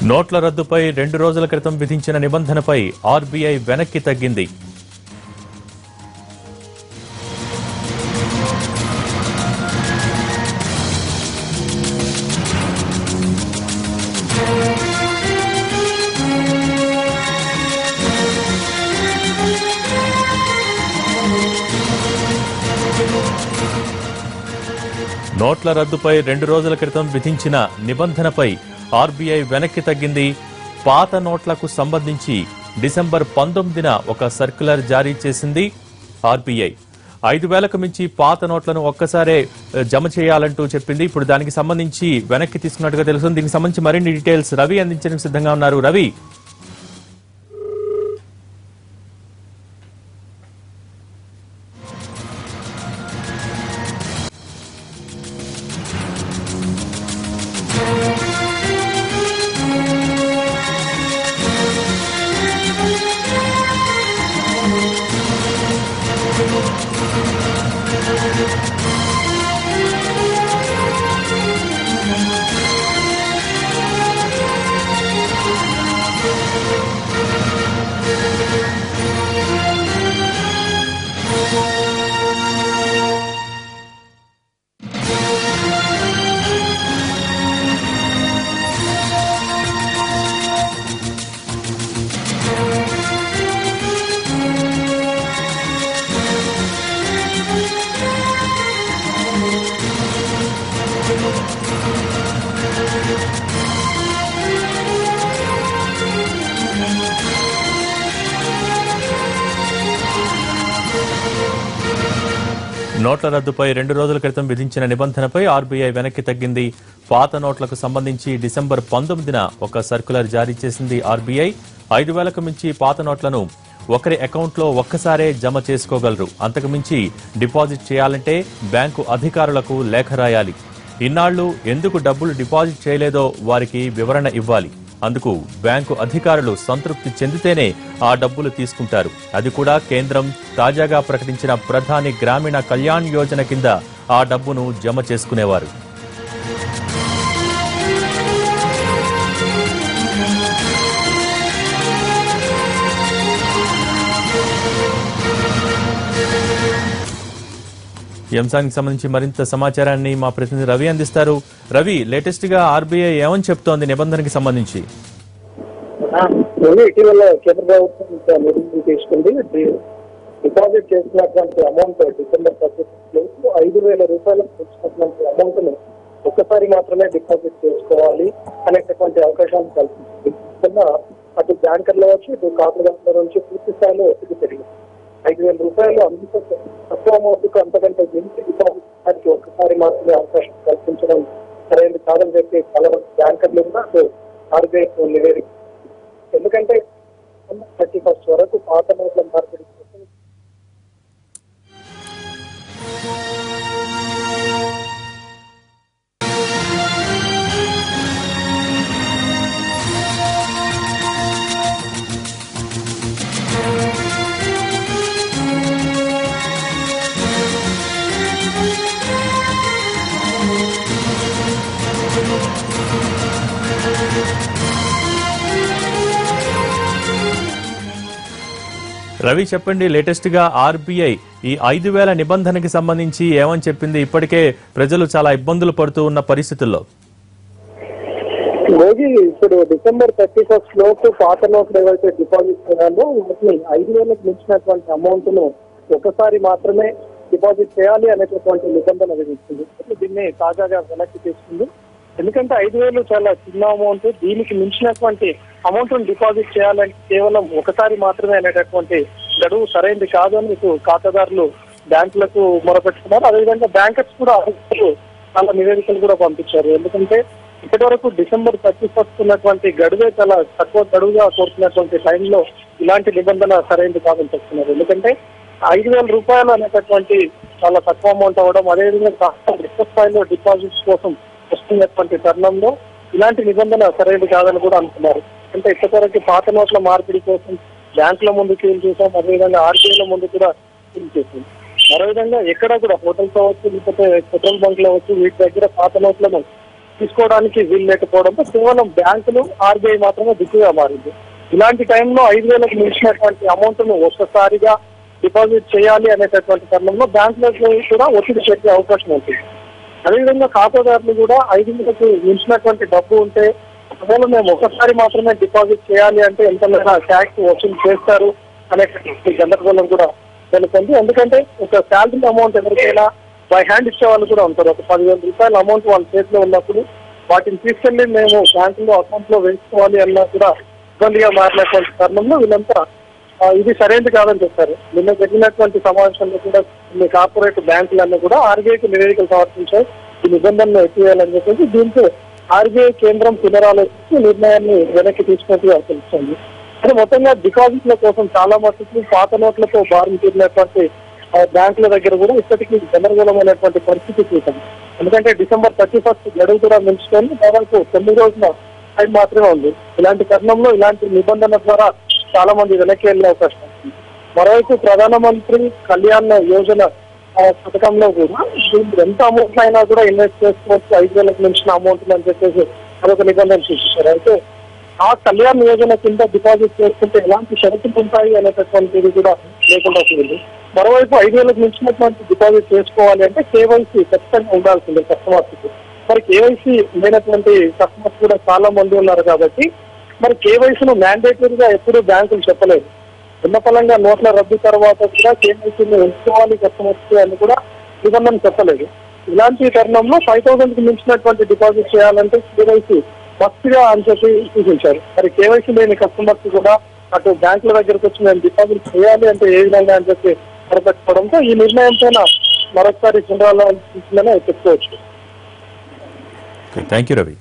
నోట్ల రద్దుపై 2 రోజుల క్రితం విధించిన నిబంధనపై ఆర్బీఐ వెనక్కి తగ్గింది. నోట్ల రద్దుపై 2 రోజుల క్రితం విధించిన నిబంధనపై ఆర్బీఐ వెనక్కి తగ్గింది. పాత నోట్లకు సంబంధించి డిసెంబర్ 19న ఒక సర్క్యులర్ జారీ చేసింది ఆర్బీఐ. 5,000కు మించి పాత నోట్లను ఒక్కసారే జమ చేయాలంటూ చెప్పింది. ఇప్పుడు దానికి సంబంధించి వెనక్కి తీసుకున్నట్టుగా తెలుస్తుంది. దీనికి సంబంధించి మరిన్ని డీటెయిల్స్ రవి అందించడానికి సిద్ధంగా ఉన్నారు. రవి, నోట్ల రద్దుపై 2 రోజుల క్రితం విధించిన నిబంధనపై ఆర్బీఐ వెనక్కి తగ్గింది. పాత నోట్లకు సంబంధించి డిసెంబర్ 19న ఒక సర్క్యులర్ జారీ చేసింది ఆర్బీఐ. 5,000కు మించి పాత నోట్లను ఒకరి అకౌంట్లో ఒక్కసారే జమ చేసుకోగలరు. అంతకు మించి డిపాజిట్ చేయాలంటే బ్యాంకు అధికారులకు లేఖ రాయాలి. ఇన్నాళ్లు ఎందుకు డబ్బులు డిపాజిట్ చేయలేదో వారికి వివరణ ఇవ్వాలి. అందుకు బ్యాంకు అధికారులు సంతృప్తి చెందితేనే ఆ డబ్బులు తీసుకుంటారు. అది కూడా కేంద్రం తాజాగా ప్రకటించిన ప్రధాని గ్రామీణ కళ్యాణ్ యోజన కింద ఆ డబ్బును జమ చేసుకునేవారు. ఈ అంశానికి సంబంధించి మరింత సమాచారాన్ని మా ప్రతినిధి రవి అందిస్తారు. రవి, లేటెస్ట్ గా ఆర్బీఐ ఏమని చెప్తోంది నిబంధనకి సంబంధించి? ఇటీవల కేంద్ర ప్రభుత్వం నిర్ణయం తీసుకుంది. డిపాజిట్ చేసినటువంటి అమౌంట్ డిసెంబర్ 31 5,000 రూపాయలకు వచ్చినటువంటి అమౌంట్ ను ఒక్కసారి మాత్రమే డిపాజిట్ చేసుకోవాలి అనేటటువంటి అవకాశాన్ని కల్పించింది. అటు బ్యాంకర్ల వచ్చి ఇటు ఖాతాదారుల నుంచి పూర్తి స్థాయిలో ఒత్తిడి పెరిగింది. 5,000 రూపాయలు అందుకు తక్కువ అమౌంట్కు అంతకంటే మించి డిపాజిట్ ఒక్కసారి మాత్రమే అవకాశం కల్పించడం సరైనది కాదని చెప్పి చాలా మంది బ్యాంకర్లు అటు ఆర్బీఐ నివేదిక. ఎందుకంటే 31 వరకు పాత నోట్ల మార్పిడి కోసం రవి, చెప్పండి, లేటెస్ట్ గా ఆర్బీఐ ఈ 5,000 నిబంధనకి సంబంధించి ఏమని చెప్పింది? ఇప్పటికే ప్రజలు చాలా ఇబ్బందులు పడుతూ ఉన్న పరిస్థితుల్లో. మోదీ ఇప్పుడు డిసెంబర్ 31 లోపు పాత నోట్లు ఏవైతే డిపాజిట్ చేయాలో వాటిని 5,000కు మించినటువంటి అమౌంట్ ను ఒకసారి మాత్రమే డిపాజిట్ చేయాలి అనేటటువంటి నిబంధన విధించింది. దీన్ని తాజాగా వెనక్కి తీసుకుంది. ఎందుకంటే 5,000 చాలా చిన్న అమౌంట్. దీనికి మించినటువంటి అమౌంట్ ను డిపాజిట్ చేయాలంటే కేవలం ఒకసారి మాత్రమే అనేటటువంటి గడువు సరైనది కాదు అని ఇటు ఖాతాదారులు బ్యాంకులకు మొరపెట్టుకున్నారు. అదేవిధంగా బ్యాంకర్స్ కూడా చాలా నివేదికలు కూడా పంపించారు. ఎందుకంటే ఇప్పటి వరకు డిసెంబర్ 31 ఉన్నటువంటి గడువే చాలా తక్కువ గడువుగా కోరుతున్నటువంటి టైంలో ఇలాంటి నిబంధన సరైనది కాదని చెప్తున్నారు. ఎందుకంటే 5,000 రూపాయలు అనేటటువంటి చాలా తక్కువ అమౌంట్ అవ్వడం, అదేవిధంగా ఎక్కువ స్థాయిలో డిపాజిట్స్ కోసం వస్తున్నటువంటి తరుణంలో ఇలాంటి నిబంధన సరైనది కాదని కూడా అంటున్నారు. అంటే ఇప్పటివరకు పాత నోట్ల మార్పిడి కోసం బ్యాంకుల ముందు క్యూలు చూసాం, అదేవిధంగా ఆర్బీఐల ముందు కూడా క్యూలు చేసింది. మరోవిధంగా ఎక్కడ కూడా హోటల్స్ అవ్వచ్చు, లేకపోతే పెట్రోల్ బంక్లు అవ్వచ్చు, వీటి దగ్గర పాత నోట్లను తీసుకోవడానికి వీలు లేకపోవడంతో కేవలం బ్యాంకులు ఆర్బీఐ మాత్రమే దిక్కుగా మారింది. ఇలాంటి టైంలో 5,000కు మించినటువంటి అమౌంట్ ను ఒక్కసారిగా డిపాజిట్ చేయాలి అనేటటువంటి తరుణంలో బ్యాంకులకు కూడా ఒత్తిడి చేసే అవకాశం ఉంటుంది. అదేవిధంగా ఖాతాదారులు కూడా 5,000కు మించినటువంటి డబ్బు ఉంటే ఒకవేళ మేము ఒకసారి మాత్రమే డిపాజిట్ చేయాలి అంటే ఎంత ట్యాక్స్ వసూలు చేస్తారు అనేటువంటి గందరగోళం కూడా తెలుస్తుంది. ఎందుకంటే ఒక శాలరీ అమౌంట్ ఎవరికైనా బై హ్యాండ్ ఇచ్చే వాళ్ళు కూడా ఉంటారు. ఒక 10,000 రూపాయల అమౌంట్ వాళ్ళ చేతిలో ఉన్నప్పుడు వాటిని తీసుకెళ్లి మేము బ్యాంకులో అకౌంట్ లో వేసుకోవాలి అన్నా కూడా ఇబ్బందిగా మారినటువంటి తరుణంలో వీళ్ళంతా ఇది సరైనది కాదని చెప్పారు. నిన్న జరిగినటువంటి సమావేశంలో కూడా కొన్ని కార్పొరేట్ బ్యాంకులన్నీ కూడా ఆర్బీఐకి నివేదికలు సమర్పించాయి ఈ నిబంధనలు ఎత్తివేయాలని చెప్పేసి. దీంతో ఆర్బీఐ కేంద్రం పునరాలోచించి నిర్ణయాన్ని వెనక్కి తీసుకున్నట్టుగా తెలుస్తుంది. అంటే మొత్తంగా డిపాజిట్ల కోసం చాలా మట్టుకు పాత నోట్లతో భారం తీరినటువంటి బ్యాంకుల దగ్గర కూడా ఇప్పటికీ గందరగోళమైనటువంటి పరిస్థితి చూసాం. ఎందుకంటే December 31 గడువు కూడా మించుకొని దాదాపు 9 రోజుల టైం మాత్రమే ఉంది. ఇలాంటి తరుణంలో ఇలాంటి నిబంధన ద్వారా చాలా మంది వెనక్కి వెళ్ళే అవకాశం ఉంది. మరోవైపు ప్రధానమంత్రి కళ్యాణ్ యోజన పథకంలో కూడా ఎంత అమౌంట్ అయినా కూడా ఇన్వెస్ట్ చేసుకోవచ్చు 5,000కు మించిన అమౌంట్ అని చెప్పేసి అదొక నిబంధన సూచించారు. అయితే ఆ కళ్యాణ్ యోజన కింద డిపాజిట్ చేసుకుంటే ఎలాంటి షరతులు ఉంటాయి అనేటటువంటిది కూడా లేకుండా పోయింది. మరోవైపు 5,000కు మించినటువంటి డిపాజిట్ చేసుకోవాలి అంటే కేవైసీ ఖచ్చితంగా ఉండాల్సిందే కస్టమర్స్. మరి కేవైసీ లేనటువంటి కస్టమర్స్ కూడా చాలా మంది ఉన్నారు కాబట్టి మరి కేవైసీను మ్యాండేటరీగా ఎప్పుడూ బ్యాంకులు చెప్పలేదు. ఉన్నపలంగా నోట్ల రద్దు తర్వాత కూడా కేవైసీని ఉంచుకోవాలి కస్టమర్స్ అని కూడా నిబంధన చెప్పలేదు. ఇలాంటి తరుణంలో 5,000కు మించినటువంటి డిపాజిట్ చేయాలంటే కేవైసీ మస్తుగా అని చెప్పి సూచించారు. మరి కేవైసీ లేని కస్టమర్స్ కూడా అటు బ్యాంకుల దగ్గరకు వచ్చి మేము డిపాజిట్ చేయాలి అంటే ఏ విధంగా అని చెప్పి అడగకపోవడంతో ఈ నిర్ణయం పైన మరొకసారి పునరాలోచించిందని చెప్పుకోవచ్చు. Thank you Ravi.